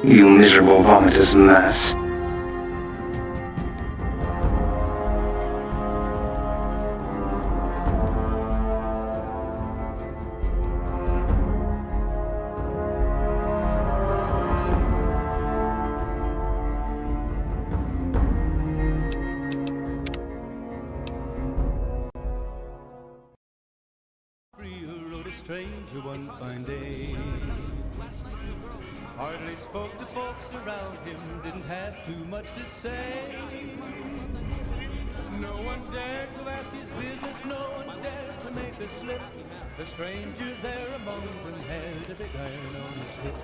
You miserable vomitous mess. Stranger one fine day, hardly spoke to folks around him, didn't have too much to say. No one dared to ask his business, no one dared to make a slip. The stranger there among them had a big iron on his hip,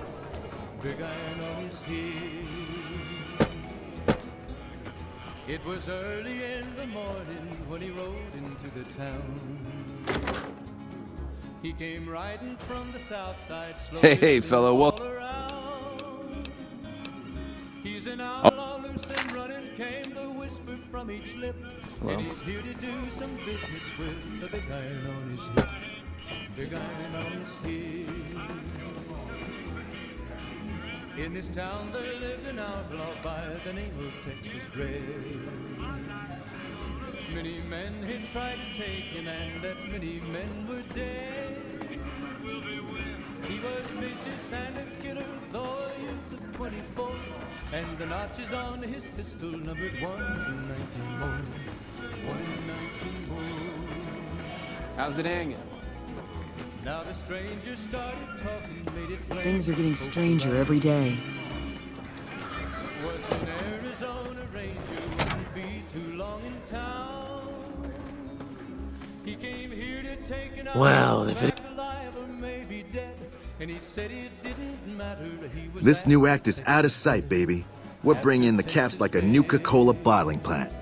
big iron on his hip. It was early in the morning when he rode into the town. He came riding from the south side, Hey, fella, welcome. He's an outlaw, loose and running, came the whisper from each lip. Hello. And he's here to do some business with a big iron on his hip, big iron on his hip. In this town there lived an outlaw by the name of Texas Red. Many men had tried to take him, and that many men were dead. He was vicious and a killer, though he was 24, and the notches on his pistol numbered 119 more, 119 more. How's it hanging? Now the stranger started talking, made it plain. Things are getting stranger every day. Was an Arizona Ranger, wouldn't be too long in town. He came here to take an Well, if it... alive or maybe dead, and he said it didn't matter. He was This new act is out of sight, baby. We're bringing in the caps like a Nuka-Cola bottling plant.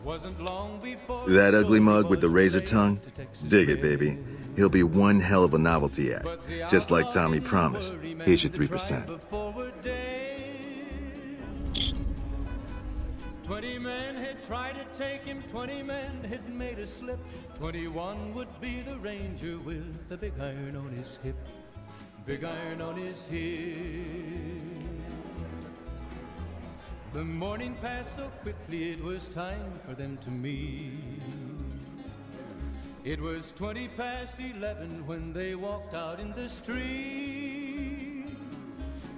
Wasn't long before That ugly mug with the razor tongue? Dig it, baby. He'll be one hell of a novelty act. Just like Tommy promised. Here's your 3%. 20 men had tried to take him, 20 men had made a slip. 21 would be the Ranger with the big iron on his hip, big iron on his hip. The morning passed so quickly, it was time for them to meet. It was 20 past 11 when they walked out in the street.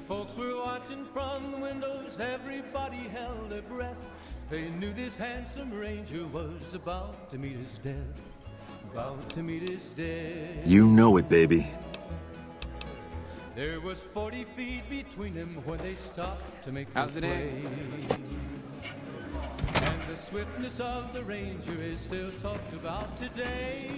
Folks were watching from the windows, everybody held their breath. They knew this handsome Ranger was about to meet his death, about to meet his death. You know it, baby. There was 40 feet between them when they stopped to make How's their it way. And the swiftness of the Ranger is still talked about today.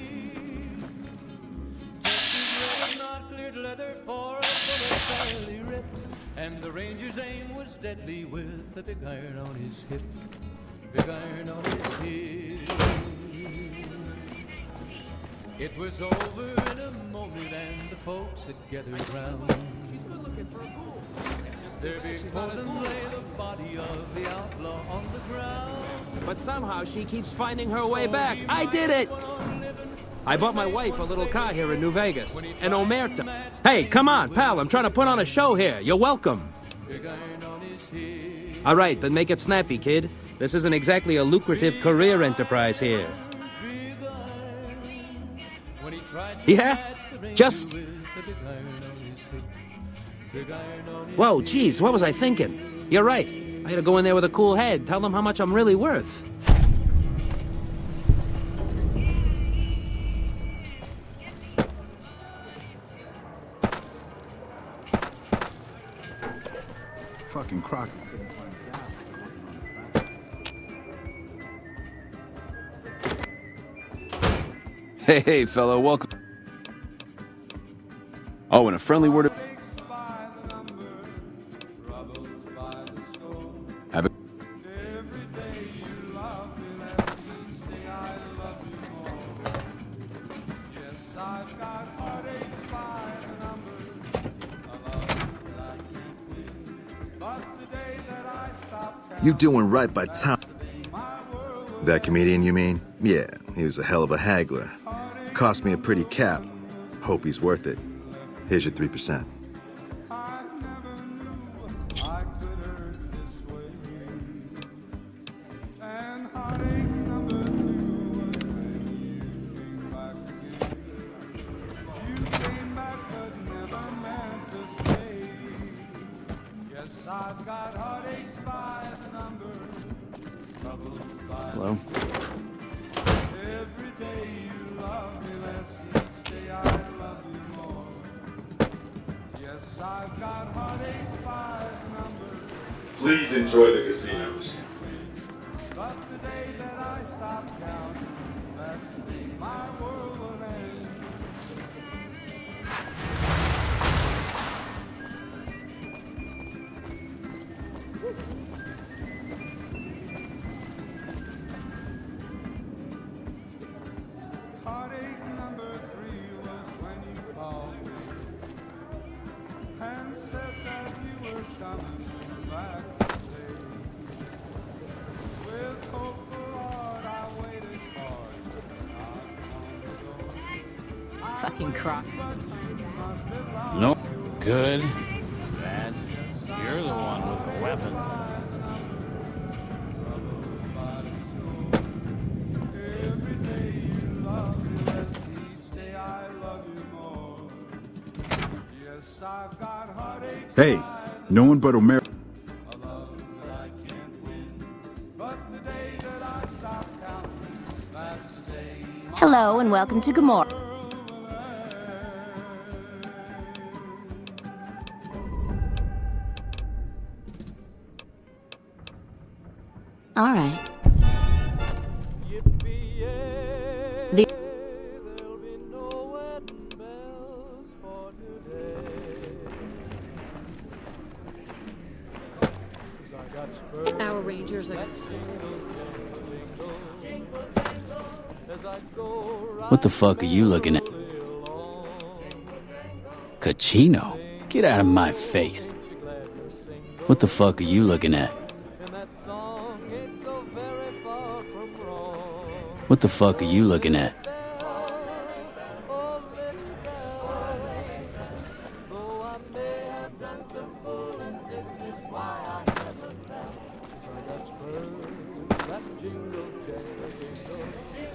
Texas Red, not cleared leather for a bullet fairly ripped. And the Ranger's aim was deadly with the big iron on his hip, big iron on his hip. It was over in a moment and the folks had gathered round. She's good looking for a ghoul. There before them lay the body of the outlaw on the ground. But somehow she keeps finding her way back. I did it! I bought my wife a little car here in New Vegas, an Omerta. Hey, come on, pal, I'm trying to put on a show here. You're welcome. Big iron on his hip. All right, then make it snappy, kid. This isn't exactly a lucrative career enterprise here. When he tried to Yeah? catch the Ranger Just... with the big iron on his hip, big iron on his Whoa, geez, what was I thinking? You're right. I gotta go in there with a cool head, tell them how much I'm really worth. Fucking Crockett. Hey, fella, welcome. Oh, and a friendly word of... Have a... You doing right by Tom. That comedian, you mean? Yeah, he was a hell of a haggler. Cost me a pretty cap. Hope he's worth it. Here's your 3%. I've got heartaches by the number, troubles by Hello? every day you love me less, each day I love you more. Yes, I've got heartaches by the number, Please enjoy the casinos. but the day that I stop counting, that's the day my world will end. Heartache number 3 was when you called me and said that you were coming back to stay. With hopeful heart I waited for you, not long ago. Fucking crock. No. Good. Bad. You're the one with the weapon. Every day you love me less, each day I love you more. Yes, I've got heartaches. Hey, no one but Omer. A love that I can't win. But the day that I stop counting, that's the day my Hello and welcome to Gomorrah. All right. The There'll be no wedding bells for today. Our Rangers are. What the fuck are you looking at? Cochino? Get out of my face. What the fuck are you looking at? What the fuck are you looking at?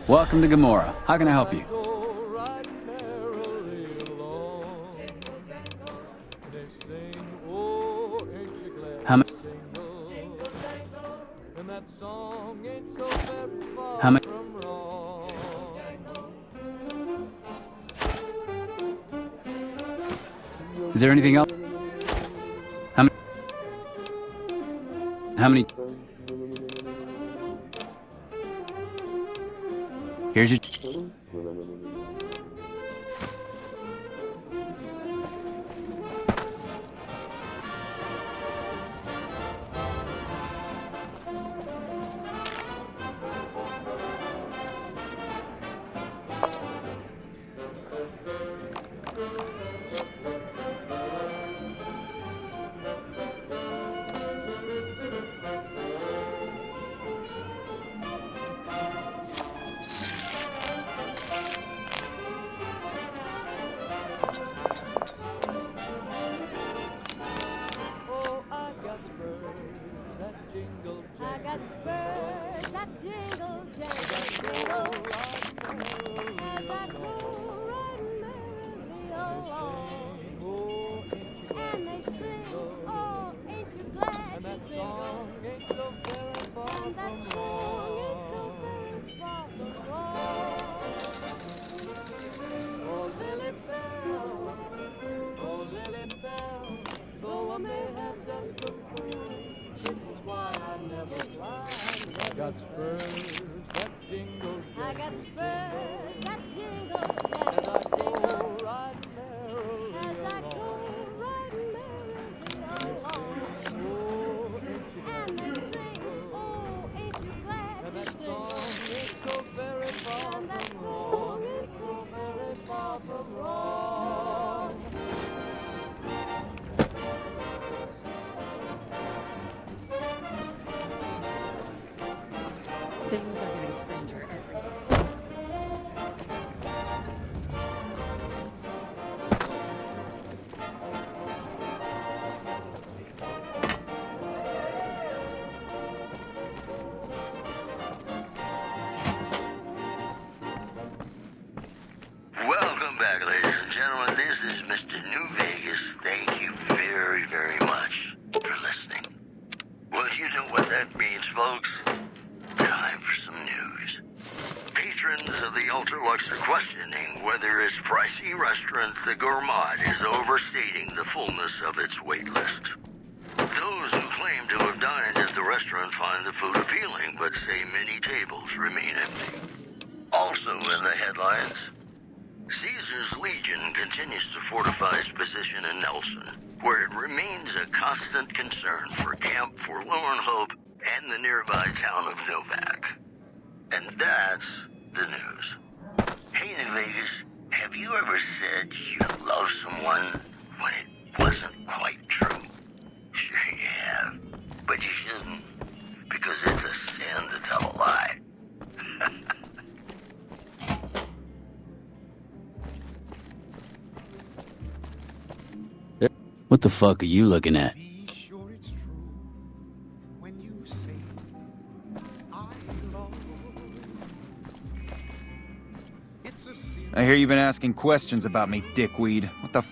Welcome to Gomorrah. How can I help you? How many? How many? Is there anything else? How many? How many? Here's your. Things are getting stranger every day. Welcome back, ladies and gentlemen. This is Mr. New Vegas. Thank you very, very much for listening. complaints, folks. Time for some news. Patrons of the Ultralux are questioning whether its pricey restaurant, the Gourmand, is overstating the fullness of its wait list. Those who claim to have dined at the restaurant find the food appealing, but say many tables remain empty. Also in the headlines, Caesar's Legion continues to fortify its position in Nelson, where it remains a constant concern for Camp Forlorn Hope and the nearby town of Novak. And that's the news. Hey, New Vegas, have you ever said you love someone when it wasn't quite true? Sure you have, but you shouldn't, because it's a sin to tell a lie. What the fuck are you looking at? Be sure it's true when you say I love. It's a sin. I hear you've been asking questions about me, dickweed. What the f?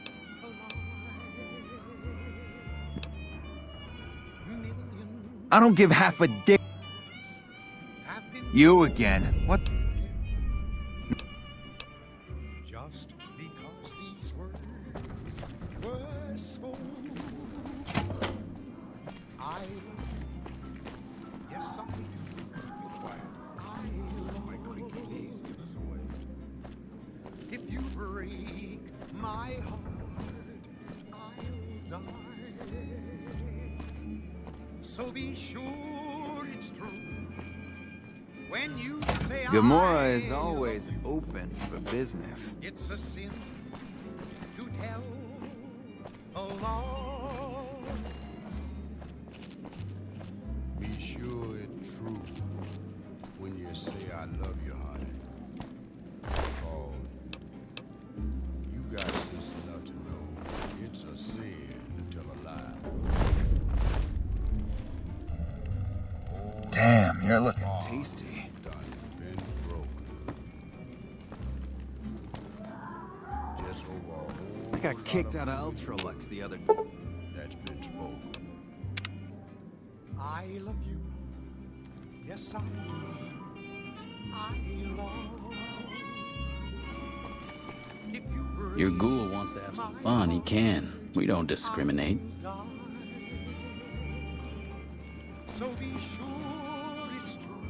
I don't give half a dick. You again. What? Just because these words were spoken, I love you. Yes, I do. I love you. Please give us away. If you break my heart, I'll die. So be sure it's true when you say Gamora is I love always you. open for business. It's a sin to tell a lie. Be sure it's true when you say I love you, honey. Oh, you got sense enough to know it's a sin to tell a lie. Damn, you're looking tasty. Done been broke. Just over a whole I got lot kicked of out of money Ultralux the other day. that's been spoken. I love you. Yes, I do. I love. If you Your break ghoul wants to have some fun, he can. We don't discriminate. die, so be sure it's true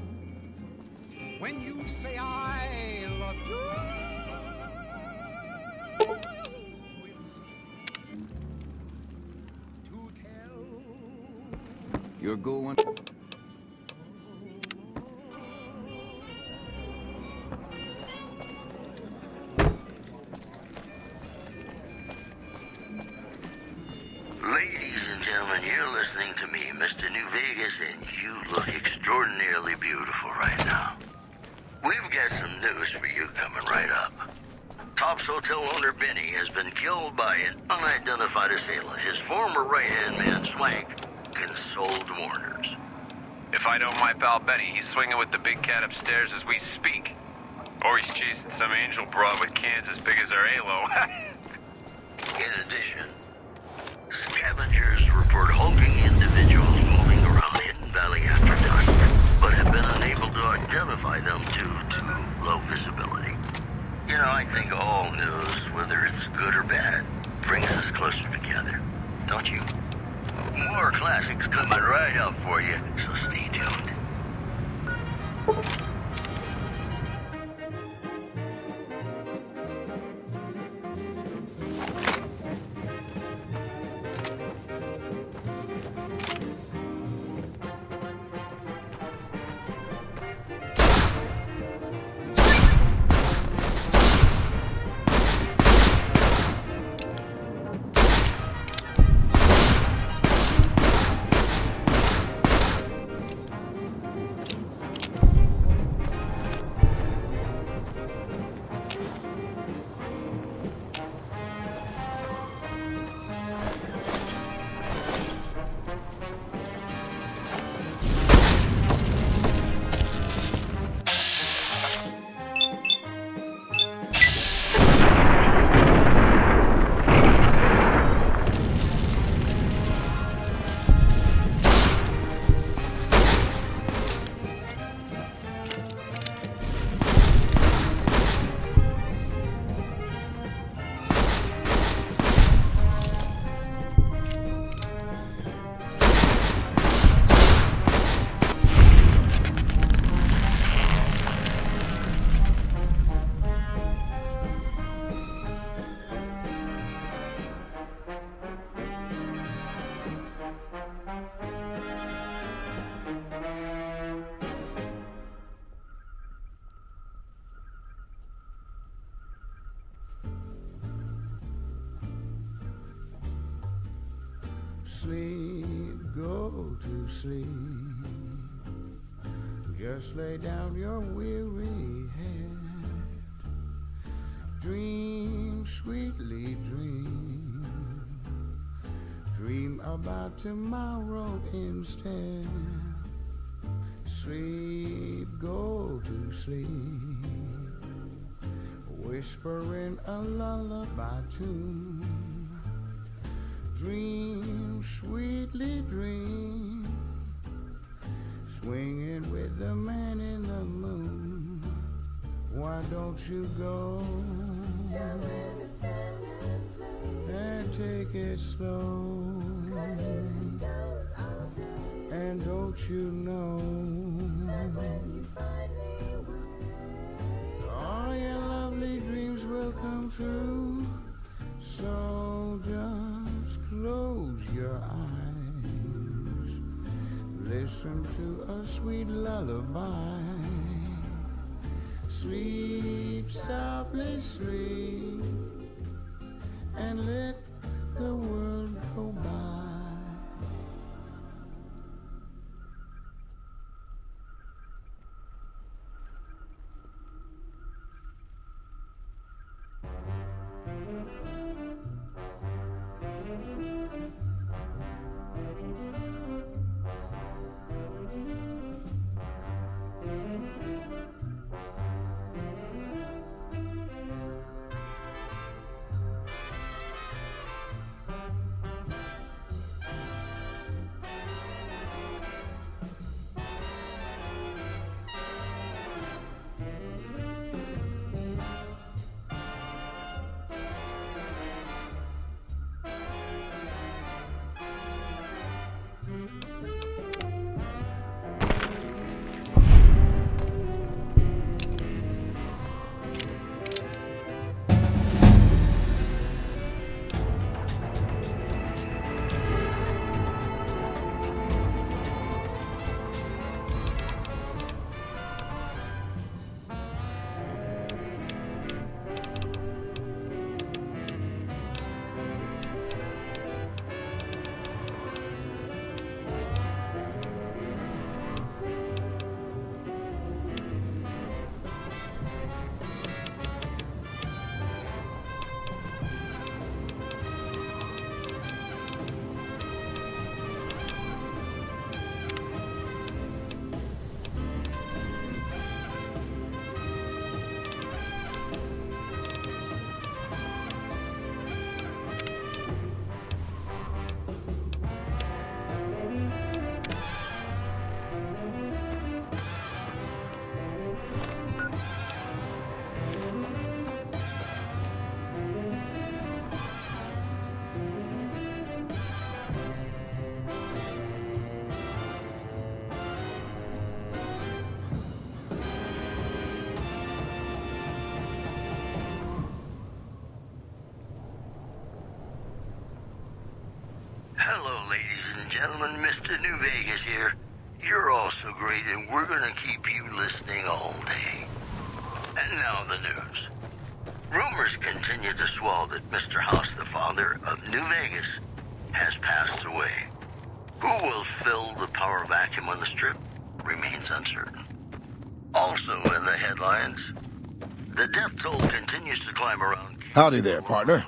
when you say I love you. It's a sin to tell. Your ghoul one. Ladies and gentlemen, you're listening to me, Mr. New Vegas, and you look extraordinarily beautiful right now. We've got some news for you coming right up. Top's hotel owner Benny has been killed by an unidentified assailant. His former right-hand man, Swank, consoled mourners. If I know my pal Benny, he's swinging with the big cat upstairs as we speak. Or he's chasing some angel broad with cans as big as our halo. In addition, scavengers report hulking individuals moving around Hidden Valley after dusk, but have been unable to identify them due to low visibility. You know, I think all news, whether it's good or bad, brings us closer together. Don't you? More classics coming right up for you, so stay tuned. sleep, go to sleep. Just lay down your weary head. Dream, sweetly dream. Dream about tomorrow instead. Sleep, go to sleep. Whispering a lullaby tune. Dream, sweetly dream. Swinging with the man in the moon. Why don't you go and take it slow? And don't you know all your lovely dreams will come true? So just close your eyes, listen to a sweet lullaby. Sleep softly, sleep, and let the world go by. Hello, ladies and gentlemen. Mr. New Vegas here. You're all so great, and we're gonna keep you listening all day. And now the news. Rumors continue to swell that Mr. House, the father of New Vegas, has passed away. Who will fill the power vacuum on the Strip remains uncertain. Also in the headlines, the death toll continues to climb around. Howdy there, partner.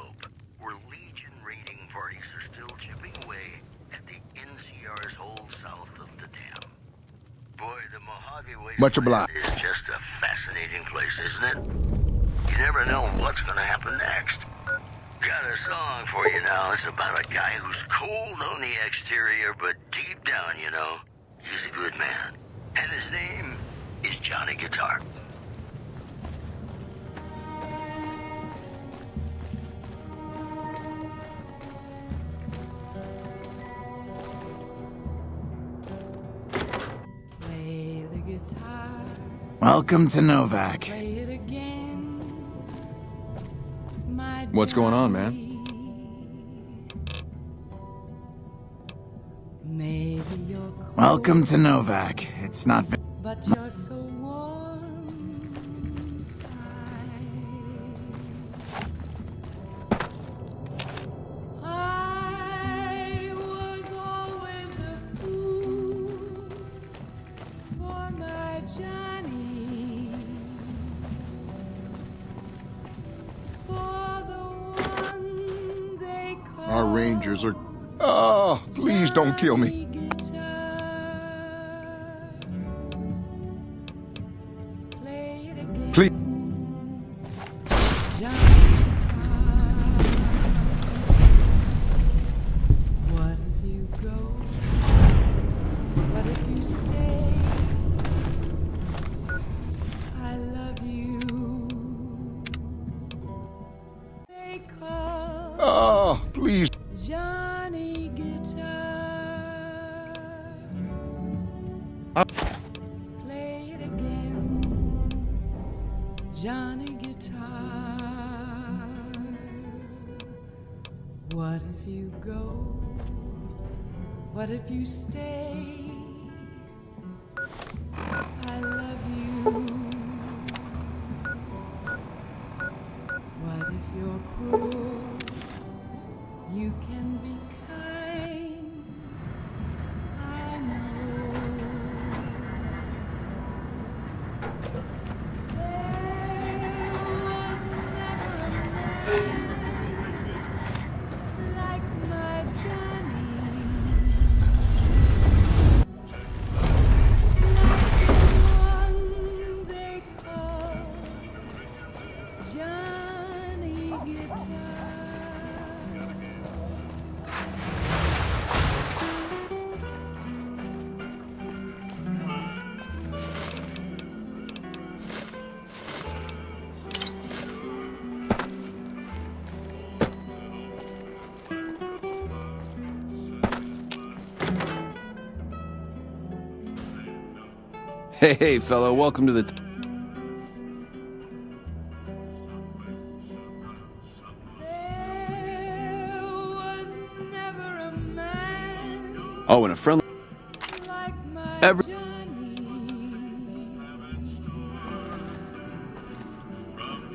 Where Legion raiding parties are still chipping away at the NCR's hold south of the dam. Boy, the Mojave Much Wasteland obliged. is just a fascinating place, isn't it? You never know what's gonna happen next. Got a song for you now. It's about a guy who's cold on the exterior, but deep down, you know, he's a good man. And his name is Johnny Guitar. Play the guitar, Welcome to Novak. play it again. My What's going on, man? Maybe you're cold, Welcome to Novak. It's not. but you're so warm inside. I was Rangers are... Oh, please don't kill me. Please. What if you go? What if you stay? I love you. They call Oh, please. Johnny Guitar. Play it again, Johnny Guitar. What if you go? What if you stay? I love you. What if you're cruel? You can be kind. I know. There was never a man like my Johnny. Like the one they call Johnny Guitar. Hey, fellow, welcome to the... There was never a man Oh, and a friendly... like my Every- Johnny.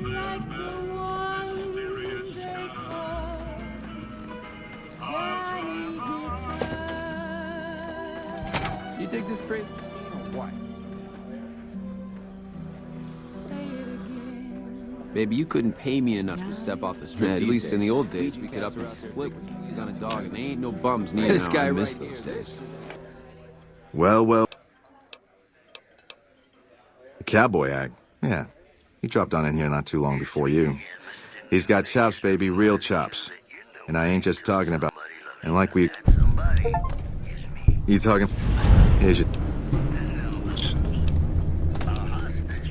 Like the one they call Johnny Guitar. You dig this crazy scene or what? Play it again. Baby, you couldn't pay me enough to step off the strip. At least in the old days, we could up and split with keys on a dog, and they ain't no bums neither. This guy missed those days. Well, well. The cowboy act. Yeah. He dropped on in here not too long before you. He's got chops, baby, real chops. And I ain't just talking about... And like we... You talking... Here's your...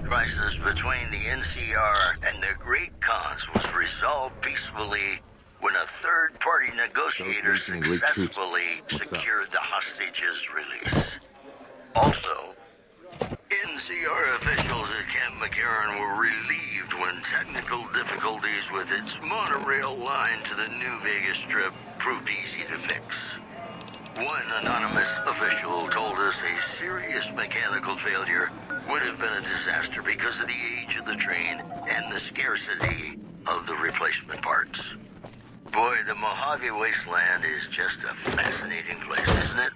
Crisis between the NCR and the Great Khans was resolved peacefully when a third-party negotiator Those weakening Greek troops. successfully What's up? secured the hostages' release. Also, NCR officials at Camp McCarran were relieved when technical difficulties with its monorail line to the New Vegas Strip proved easy to fix. One anonymous official told us a serious mechanical failure would have been a disaster because of the age of the train and the scarcity of the replacement parts. Boy, the Mojave Wasteland is just a fascinating place, isn't it?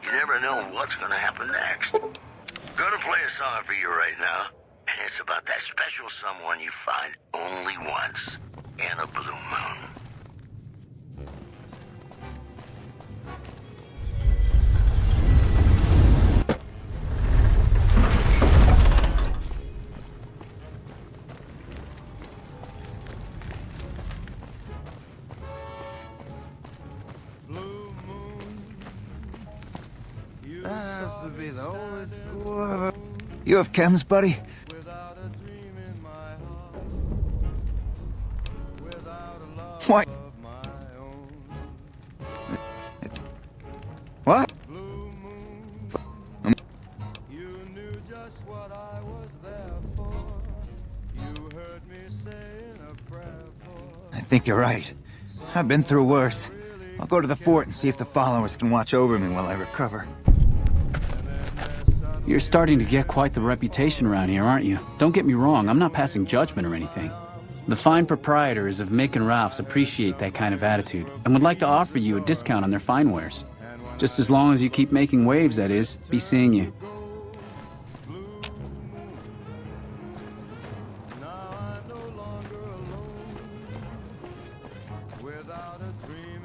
You never know what's going to happen next. Gonna play a song for you right now, and it's about that special someone you find only once in a blue moon. That has to be the oldest school I've ever... You have chems, buddy? What? What? I think you're right. I've been through worse. I'll go to the fort and see if the followers can watch over me while I recover. You're starting to get quite the reputation around here, aren't you? Don't get me wrong, I'm not passing judgment or anything. The fine proprietors of Mick and Ralph's appreciate that kind of attitude and would like to offer you a discount on their fine wares. Just as long as you keep making waves, that is. Be seeing you. Without a dream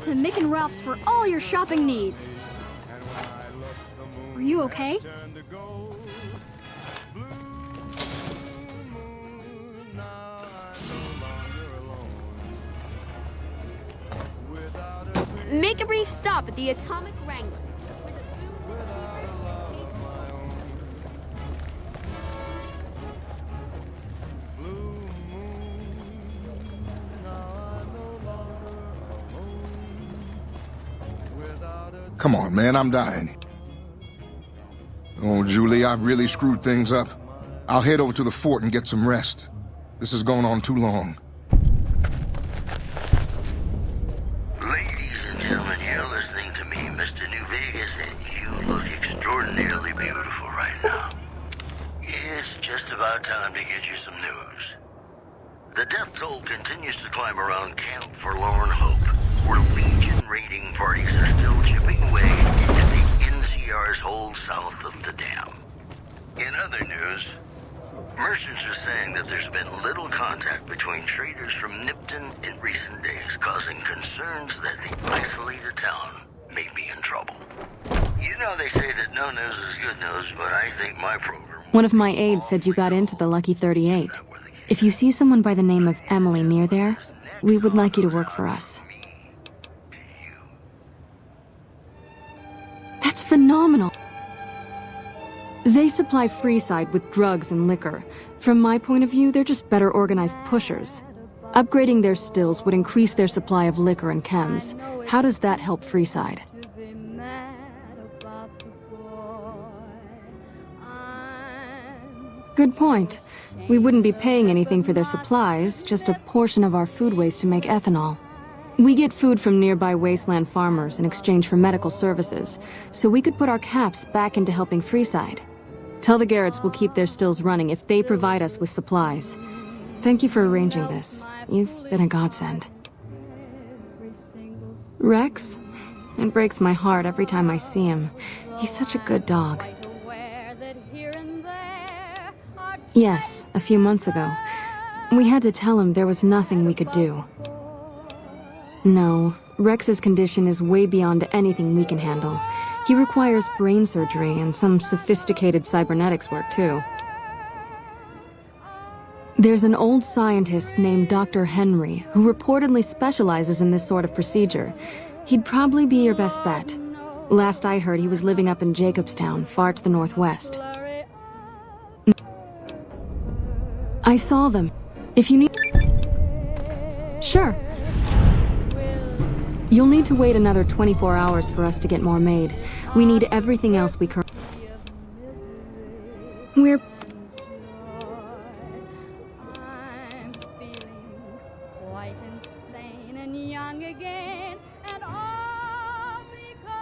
to Mick and Ralph's for all your shopping needs. Are you okay? Make a brief stop at the Atomic Wrangler. Come on, man, I'm dying. Oh, Julie, I've really screwed things up. I'll head over to the fort and get some rest. This has gone on too long. Ladies and gentlemen, you're listening to me, Mr. New Vegas, and you look extraordinarily beautiful right now. It's just about time to get you some news. The death toll continues to climb around Camp Forlorn Hope, where Legion raiding parties are still chipping away at the NCR's hold south of the dam. In other news, merchants are saying that there's been little contact between traders from Nipton in recent days, causing concerns that the isolated town may be in trouble. You know they say that no news is good news, but I think my program... One of my aides said you got into the Lucky 38. If you see someone by the name of Emily near there, we would like you to work for us. That's phenomenal! They supply Freeside with drugs and liquor. From my point of view, they're just better organized pushers. Upgrading their stills would increase their supply of liquor and chems. How does that help Freeside? Good point. We wouldn't be paying anything for their supplies, just a portion of our food waste to make ethanol. We get food from nearby wasteland farmers in exchange for medical services, so we could put our caps back into helping Freeside. Tell the Garretts we'll keep their stills running if they provide us with supplies. Thank you for arranging this. You've been a godsend. Rex? It breaks my heart every time I see him. He's such a good dog. Yes, a few months ago. We had to tell him there was nothing we could do. No, Rex's condition is way beyond anything we can handle. He requires brain surgery and some sophisticated cybernetics work, too. There's an old scientist named Dr. Henry who reportedly specializes in this sort of procedure. He'd probably be your best bet. Last I heard, he was living up in Jacobstown, far to the northwest. I saw them. If you need... Sure. You'll need to wait another 24 hours for us to get more made. We need everything else we currently... We're...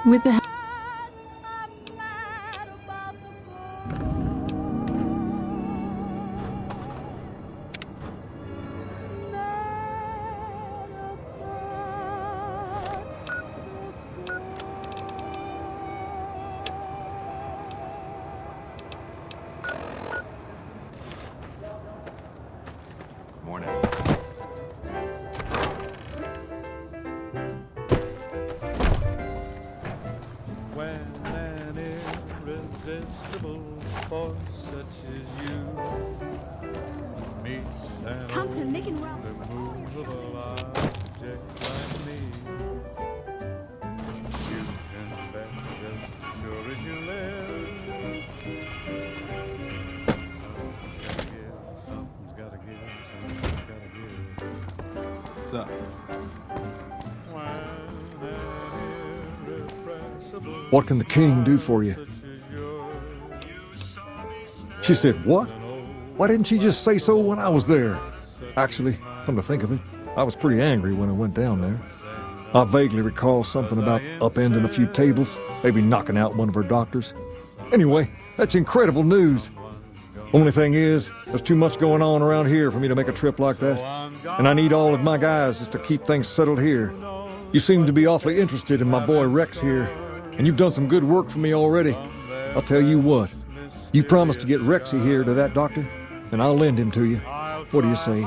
With the... Come to Mick and Ralph. What's up? What can the king do for you? She said, what? Why didn't she just say so when I was there? Actually, come to think of it, I was pretty angry when I went down there. I vaguely recall something about upending a few tables, maybe knocking out one of her doctors. Anyway, that's incredible news. Only thing is, there's too much going on around here for me to make a trip like that. And I need all of my guys just to keep things settled here. You seem to be awfully interested in my boy Rex here, and you've done some good work for me already. I'll tell you what, you promised to get Rexy here to that doctor, and I'll lend him to you. What do you say?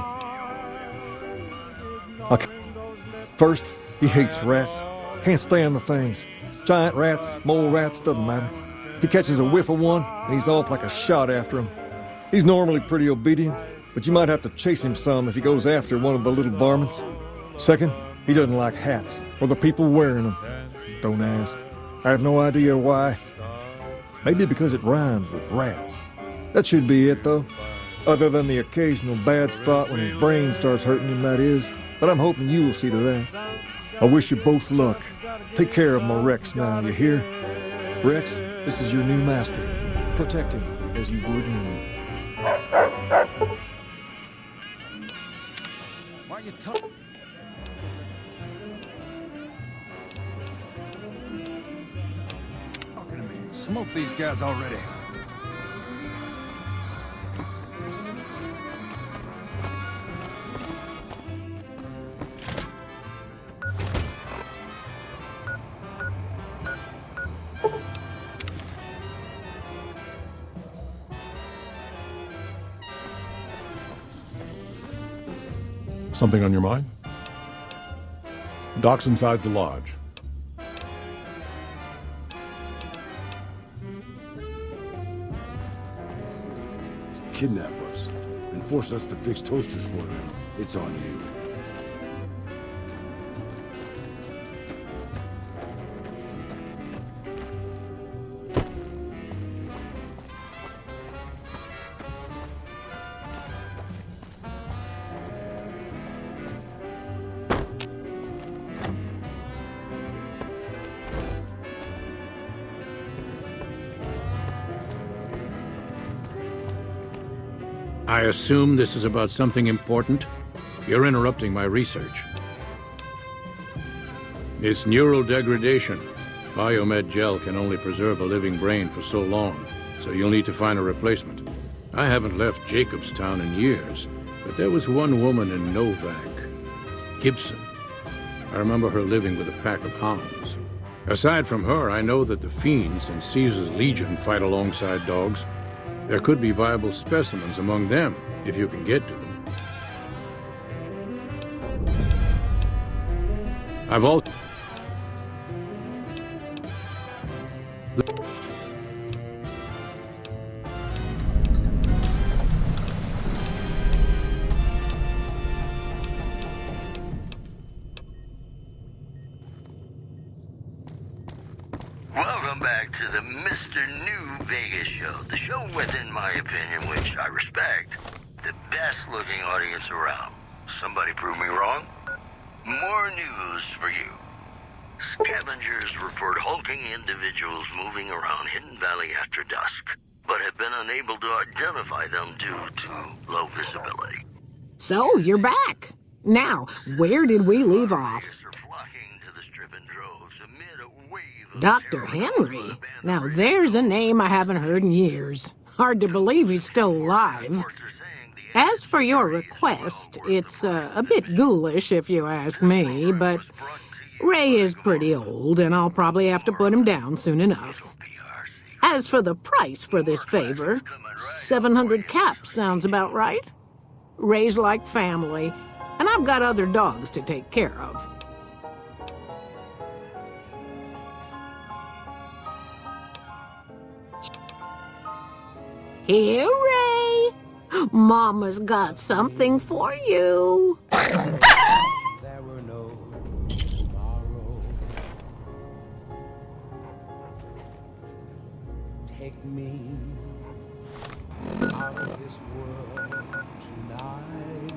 Okay. First, he hates rats. Can't stand the things. Giant rats, mole rats, doesn't matter. He catches a whiff of one, and he's off like a shot after him. He's normally pretty obedient, but you might have to chase him some if he goes after one of the little varmints. Second, he doesn't like hats, or the people wearing them. Don't ask. I have no idea why. Maybe because it rhymes with rats. That should be it, though. Other than the occasional bad spot when his brain starts hurting him, that is. But I'm hoping you'll see to that. I wish you both luck. Take care of my Rex now, you hear? Rex, this is your new master. Protect him as you would me. Why are you talking? Smoke these guys already. Something on your mind? Doc's inside the lodge. Kidnap us and force us to fix toasters for them. It's on you. I assume this is about something important? You're interrupting my research. It's neural degradation. Biomed gel can only preserve a living brain for so long, so you'll need to find a replacement. I haven't left Jacobstown in years, but there was one woman in Novak, Gibson. I remember her living with a pack of hounds. Aside from her, I know that the Fiends and Caesar's Legion fight alongside dogs. There could be viable specimens among them, if you can get to them. I've also... Welcome back to the Mr. New Vegas show. The show with, in my opinion, which I respect, the best looking audience around. Somebody prove me wrong? More news for you. Scavengers report hulking individuals moving around Hidden Valley after dusk, but have been unable to identify them due to low visibility. So, you're back. Now, where did we leave off? Dr. Henry? Now there's a name I haven't heard in years. Hard to believe he's still alive. As for your request, it's a bit ghoulish if you ask me, but Ray is pretty old and I'll probably have to put him down soon enough. As for the price for this favor, 700 caps sounds about right. Ray's like family, and I've got other dogs to take care of. Here, Ray. Mama's got something for you. There were no tomorrow. Take me out of this world tonight.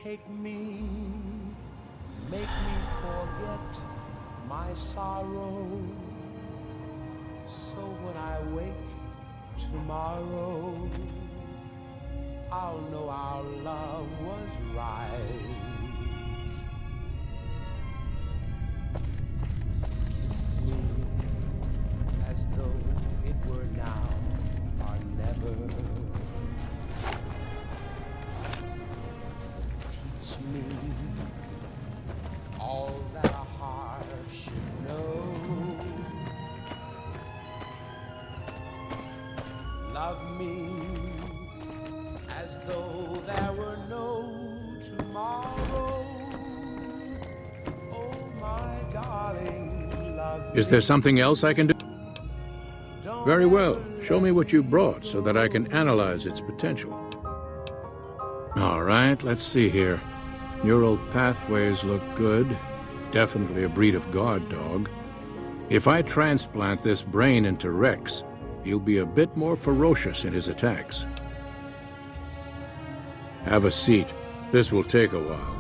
Take me, make me forget my sorrow. So when I wake tomorrow, I'll know our love was right. Kiss me as though it were now or never. Teach me all that a heart should know. Love me as though there were no tomorrow. Is there something else I can do? Very well. Show me what you brought so that I can analyze its potential. All right, let's see here. Neural pathways look good. Definitely a breed of guard dog. If I transplant this brain into Rex, he'll be a bit more ferocious in his attacks. Have a seat. This will take a while.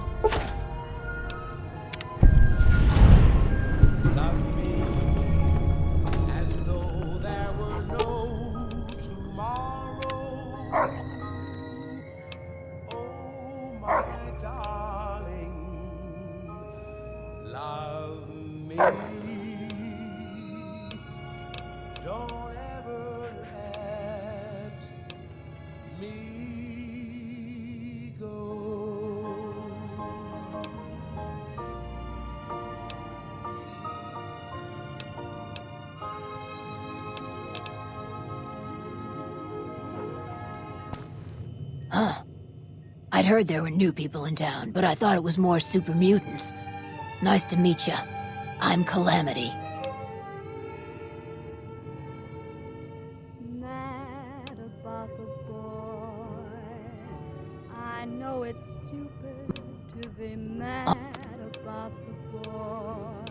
Huh. I'd heard there were new people in town, but I thought it was more super mutants. Nice to meet ya. I'm Calamity. Mad about the boy. I know it's stupid to be mad about the boy.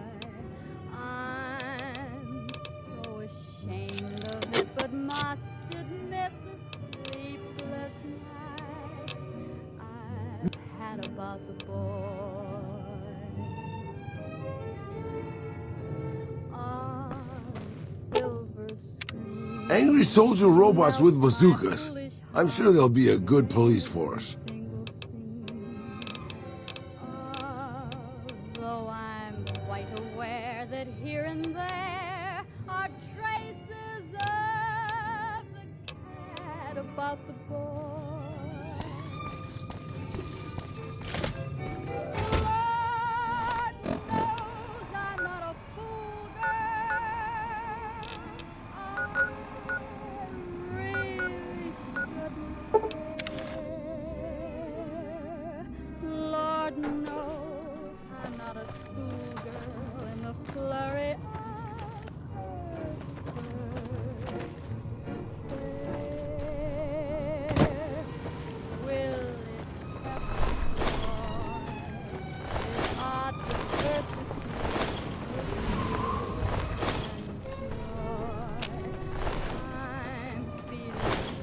I'm so ashamed of it, but must admit the sleepless nights I've had about the boy. Angry soldier robots with bazookas. I'm sure they'll be a good police force. Though I'm quite aware that here and there are traces of the cat about the boy. Lord knows I'm not a fool, girl. I really shouldn't care. Lord knows I'm not a schoolgirl in the flurry of where will it ever our diversity I'm feeling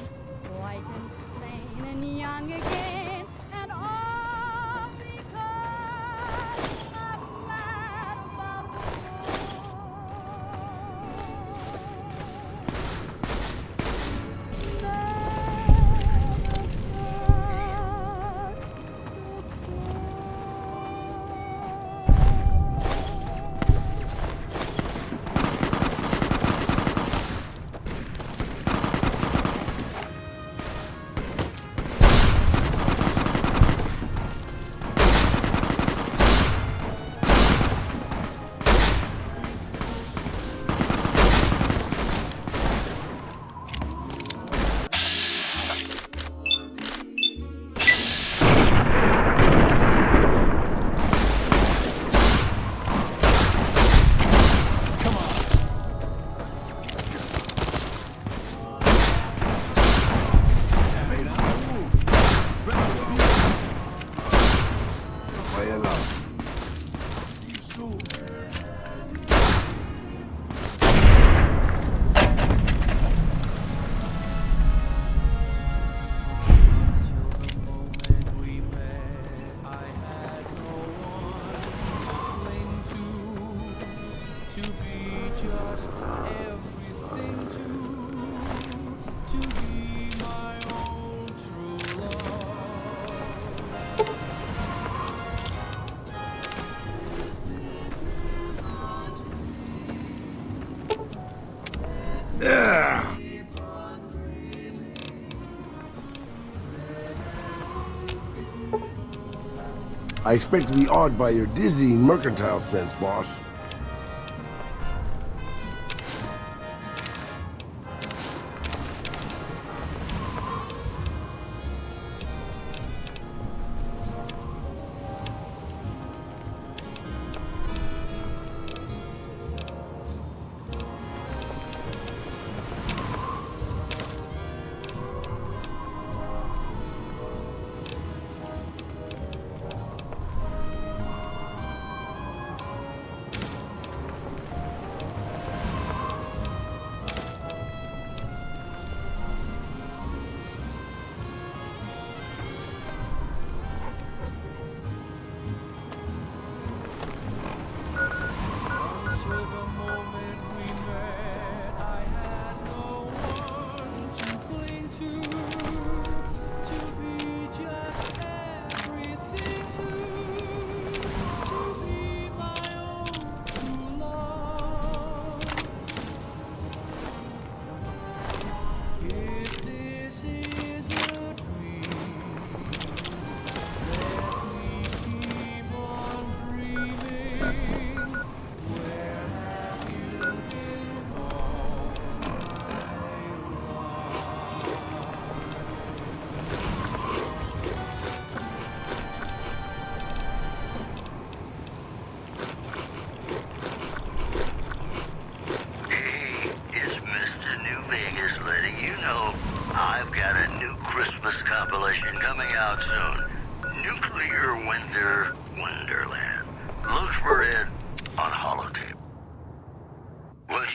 quite insane and young again, and all because I'm mad about the I expect to be awed by your dizzying mercantile sense, boss.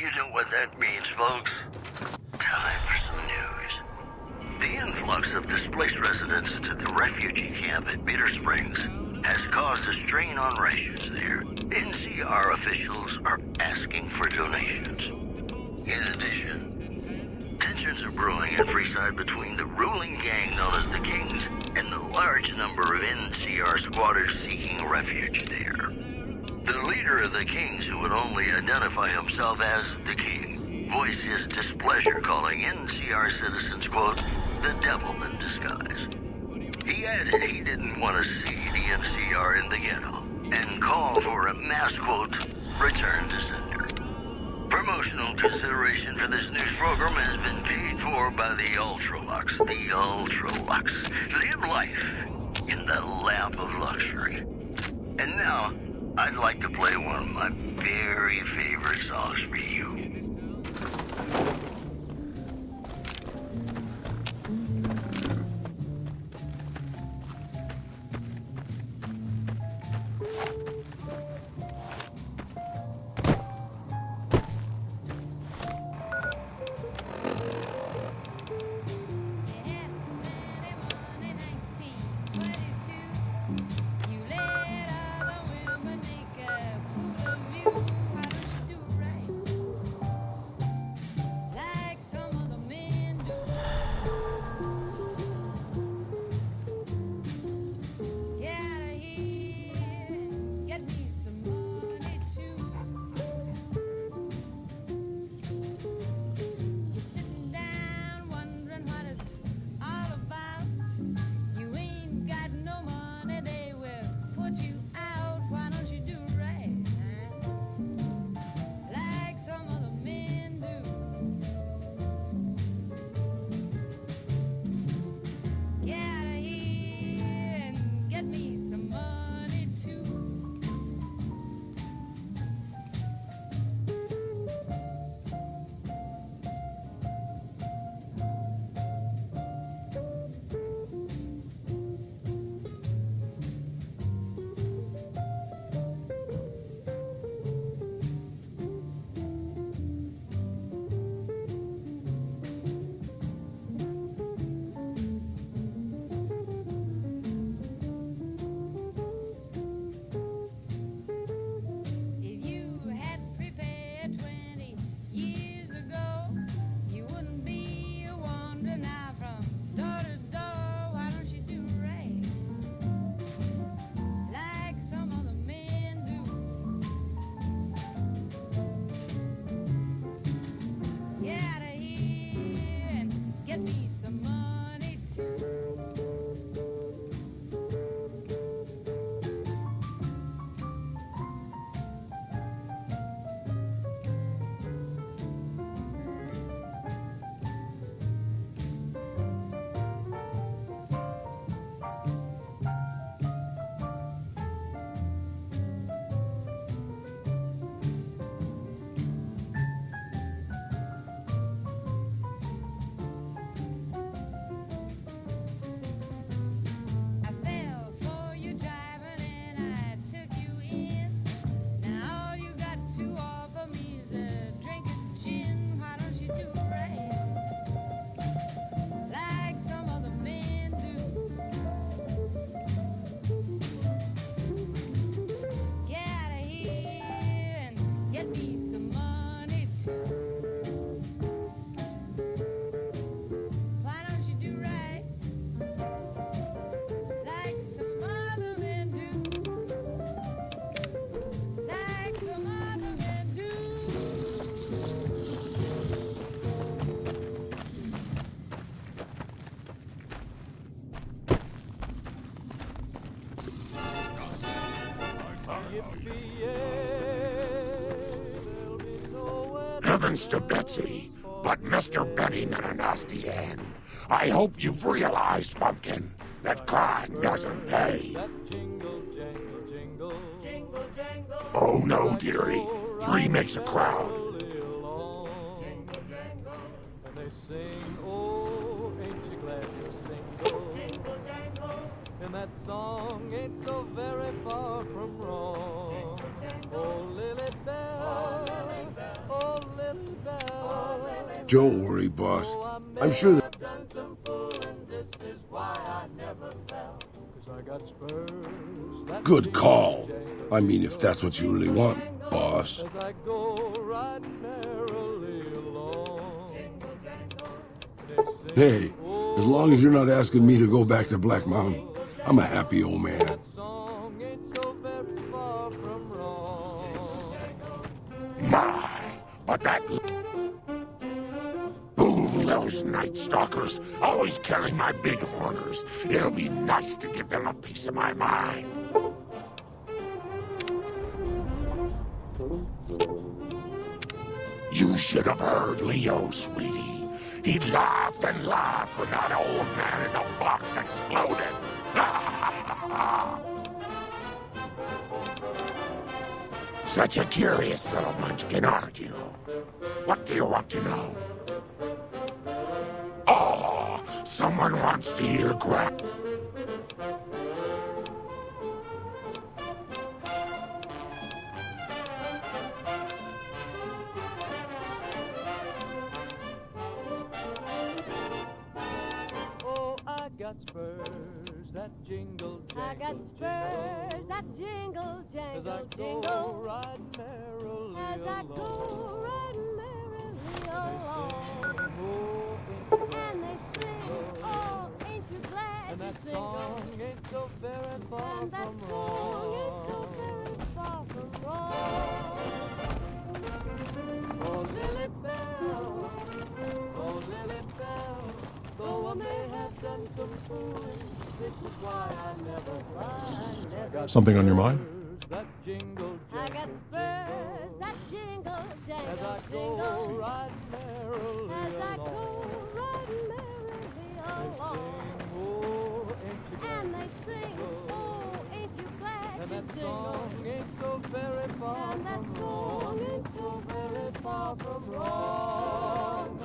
You know what that means, folks? Time for some news. The influx of displaced residents to the refugee camp at Bitter Springs has caused a strain on rations there. NCR officials are asking for donations. In addition, tensions are brewing in Freeside between the ruling gang known as the Kings and the large number of NCR squatters seeking refuge there. The leader of the Kings, who would only identify himself as the King, voiced his displeasure, calling NCR citizens, quote, the devil in disguise. He added he didn't want to see the NCR in the ghetto and called for a mass, quote, return to sender. Promotional consideration for this news program has been paid for by the Ultralux. The Ultralux. Live life in the lap of luxury. And now, I'd like to play one of my very favorite songs for you. Heavens to Betsy, but Mr. Benny met a nasty end. I hope you've realized, Pumpkin, that crime doesn't pay. Oh no, dearie. 3 makes a crowd. And that song ain't so very far from wrong. Oh, Lily Bell, oh, Lily Don't worry, boss. I'm sure that... Good call. I mean, if that's what you really want, boss. Hey, as long as you're not asking me to go back to Black Mountain, I'm a happy old man. My, but that... Ooh, those Night Stalkers, always killing my big horners. It'll be nice to give them a piece of my mind. You should have heard Leo, sweetie. He laughed and laughed when that old man in the box exploded. Such a curious little munchkin, aren't you? What do you want to know? Oh, someone wants to hear crap. Spurs that jingle, jangle, I got spurs that jingle, jangle, jingle. Riding merrily As I go along. riding merrily along. And they sing, oh, ain't you glad And you that single? song ain't so very far And that from song ain't so wrong. very far from wrong. Oh, Lily Bell, oh, Lily Bell, though I may have done some fooling, this is why I never cry. Something on your mind? That jingle, I got spurs that jingle, jangle, jingle. riding merrily As I along. go riding merrily along. Oh, ain't you glad And they sing, oh, ain't you glad And you that jingle? song ain't so very far And that from song wrong. ain't so Very far from wrong.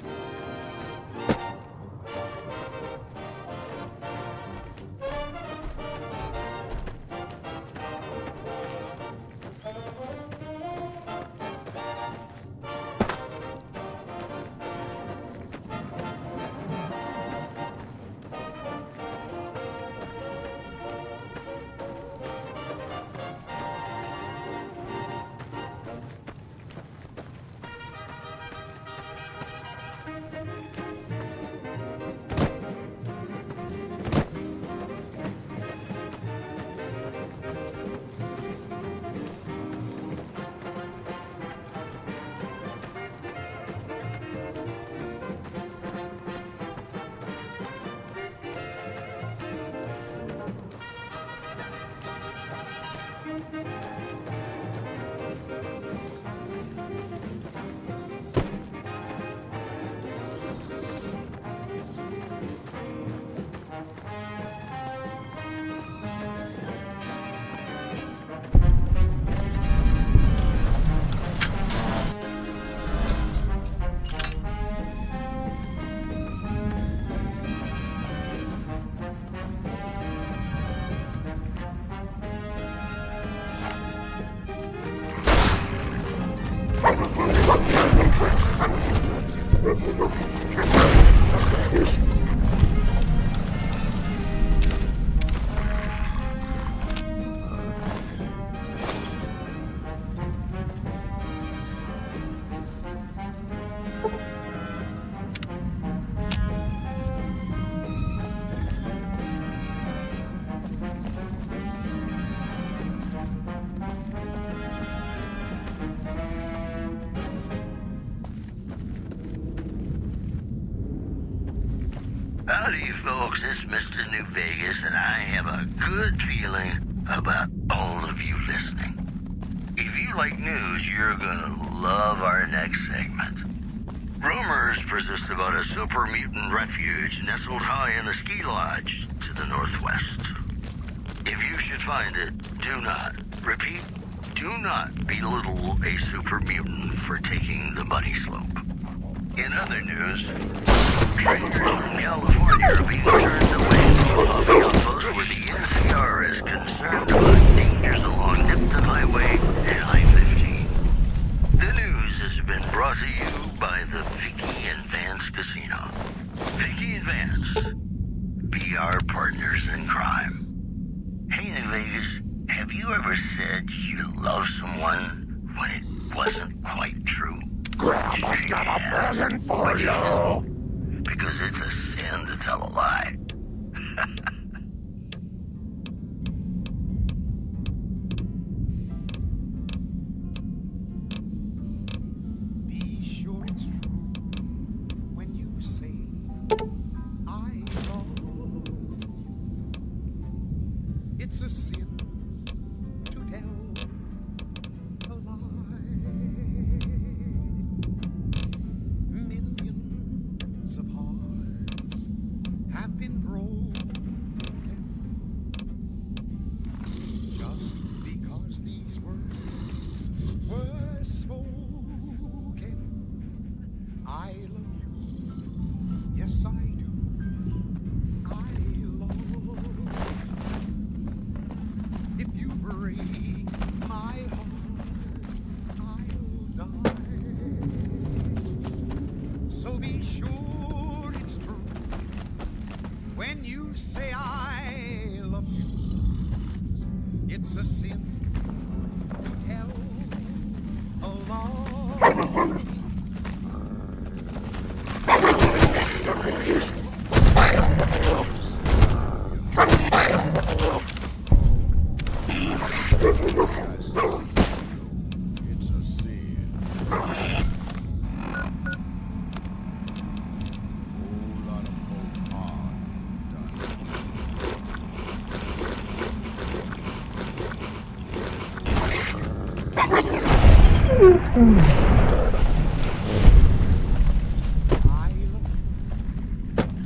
Howdy, folks. It's Mr. New Vegas, and I have a good feeling about all of you listening. If you like news, you're gonna love our next segment. Rumors persist about a super mutant refuge nestled high in the ski lodge to the northwest. If you should find it, do not, repeat, do not belittle a super mutant for taking the bunny slope. In other news, strangers from California are being turned away from a lobby outpost where the NCR is concerned about dangers along Nipton Highway and I-15. The news has been brought to you by the Vicky and Van Residence Casino. Vicky and Vance, be our partners in crime. Hey, New Vegas, have you ever said you love someone when it wasn't quite true? Grandma's got a present for you. Because it's a sin to tell a lie. Be sure it's true when you say I love. It's a sin to tell a lie. Millions of hearts have been broken just because these words were spoken. I love you, yes I do. I love. If you break my heart, I'll die. So be sure it's true when you say I love you. It's a sin to tell a lie. It's a sin. Whole lot of folk harm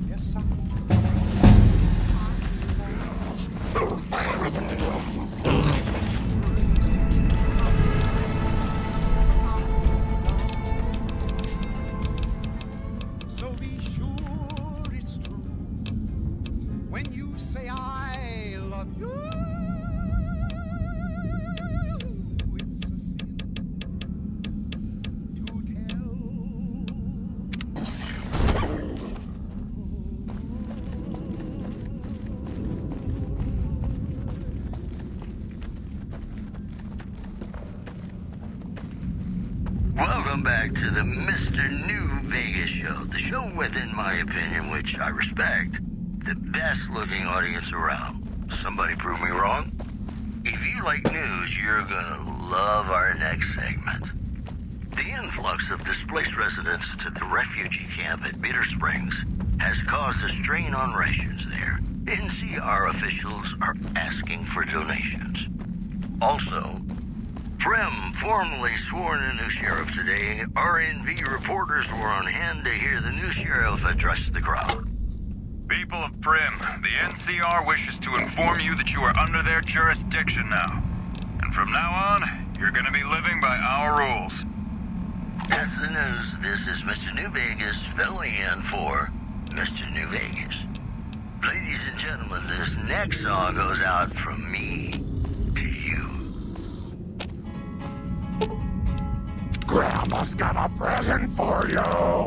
Yes, I So be sure it's true when you say I love you. It's a sin to tell. Welcome back to the Mr. New Vegas show. The show with, in my opinion, which I respect, the best looking audience around. Somebody prove me wrong? If you like news, you're gonna love our next segment. The influx of displaced residents to the refugee camp at Bitter Springs has caused a strain on rations there. NCR officials are asking for donations. Also, Prim formally sworn a new sheriff today. RNV reporters were on hand to hear the new sheriff address the crowd. People of Prim, the NCR wishes to inform you that you are under their jurisdiction now. And from now on, you're gonna be living by our rules. That's the news. This is Mr. New Vegas filling in for Mr. New Vegas. Ladies and gentlemen, this next song goes out from me to you. Grandma's got a present for you.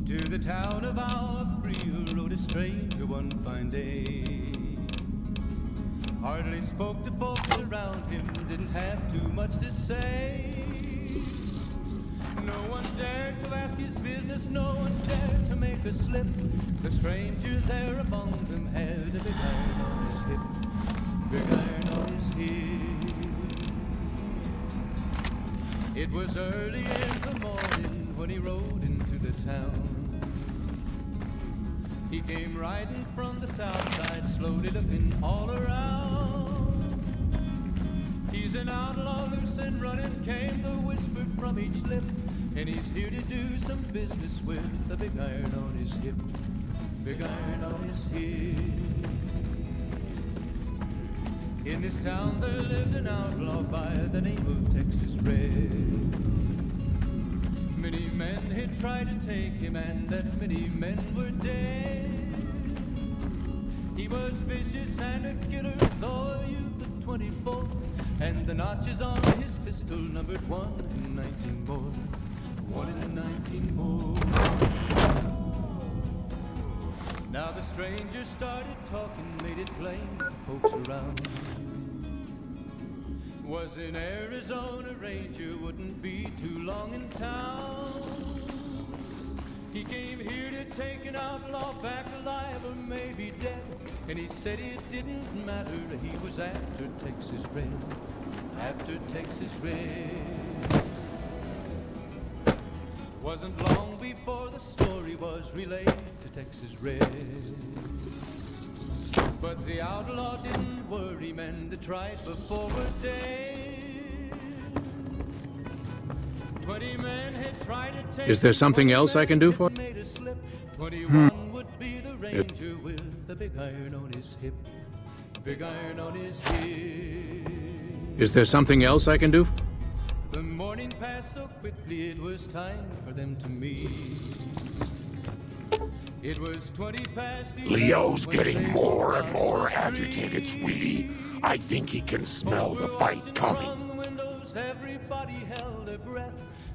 To the town of our free rode a stranger one fine day. Hardly spoke to folks around him, didn't have too much to say. No one dared to ask his business, no one dared to make a slip. The stranger there among them had a big iron on his hip, big iron on his hip. It was early in the morning when he rode into the town. He came riding from the south side, slowly looking all around. He's an outlaw, loose and running, came the whisper from each lip. And he's here to do some business with a big iron on his hip, big iron on his hip. In this town there lived an outlaw by the name of Texas Red. Many men had tried to take him, and that many men were dead. He was vicious and a killer, though a youth of 24, and the notches on his pistol numbered 1 in 19 more. 1 in 19 more. Now the stranger started talking, made it plain to folks around. Was in Arizona, Ranger wouldn't be too long in town. He came here to take an outlaw back alive or maybe dead. And he said it didn't matter, he was after Texas Red. After Texas Red. Wasn't long before the story was relayed to Texas Red. But the outlaw didn't worry, men that tried before were dead. 20 men had tried to take. Is there something else I can do for? 21 would be the ranger with the big iron on his hip. Big iron on his hip. Is there something else I can do? The morning passed so quickly, it was time for them to meet. It was 20 past 11. Leo's getting more and more agitated, sweetie. I think he can smell the fight coming. Everybody held their breath.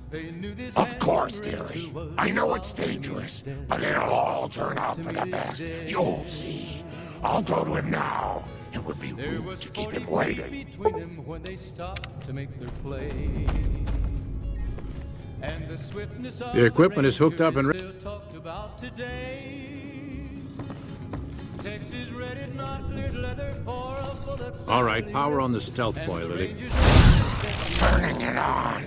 They knew this. Of course, dearie. I know it's dangerous, but it'll all turn out for the best. You'll see. I'll go to him now. It would be rude to keep him waiting. Between them when they stopped to make their play. And the swiftness of The equipment is hooked up and still talked about today. Texas Red had not cleared leather for a bullet. All right, power on the stealth boy, Lily. Turning it on.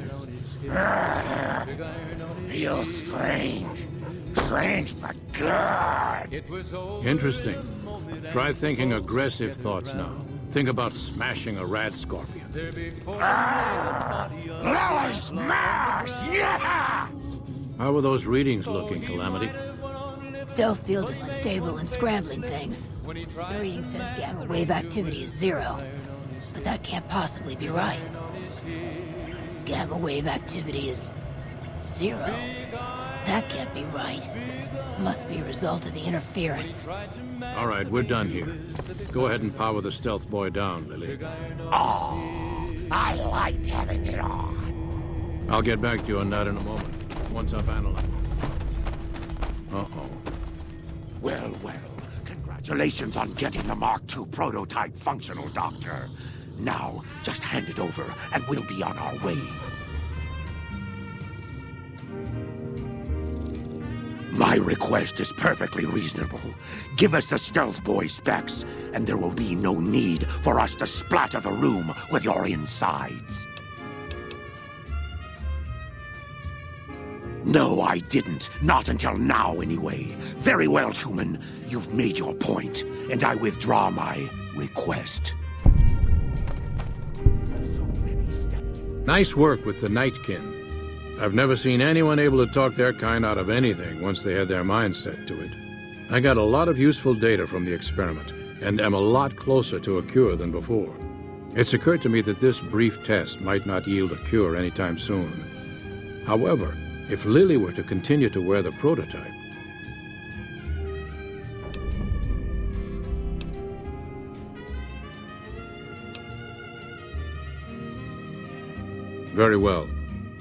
Feels strange. Strange but good. Interesting. Try thinking aggressive thoughts now. Think about smashing a rat scorpion. Lily smash! Yeah! How are those readings looking, Calamity? Stealth field is unstable and scrambling things. The reading says gamma wave activity is 0. But that can't possibly be right. Gamma wave activity is 0. That can't be right. Must be a result of the interference. All right, we're done here. Go ahead and power the stealth boy down, Lily. Oh, I liked having it on. I'll get back to you on that in a moment, once I've analyzed. Uh-oh. Well, well, congratulations on getting the Mark II prototype functional, Doctor. Now, just hand it over, and we'll be on our way. My request is perfectly reasonable. Give us the stealth boy specs, and there will be no need for us to splatter the room with your insides. No, I didn't. Not until now, anyway. Very well, Schumann. You've made your point, and I withdraw my request. Nice work with the Nightkin. I've never seen anyone able to talk their kind out of anything once they had their mind set to it. I got a lot of useful data from the experiment, and am a lot closer to a cure than before. It's occurred to me that this brief test might not yield a cure anytime soon. However, if Lily were to continue to wear the prototype, very well.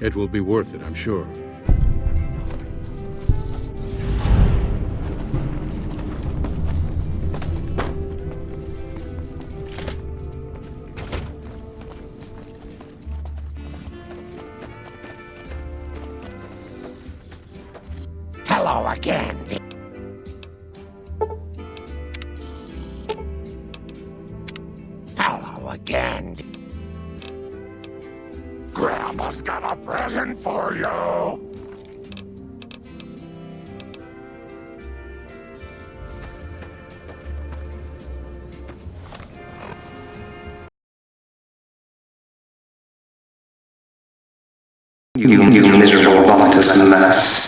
It will be worth it, I'm sure. Hello again. Hello again. Grandma's got a present for you. You miserable vomitous mess.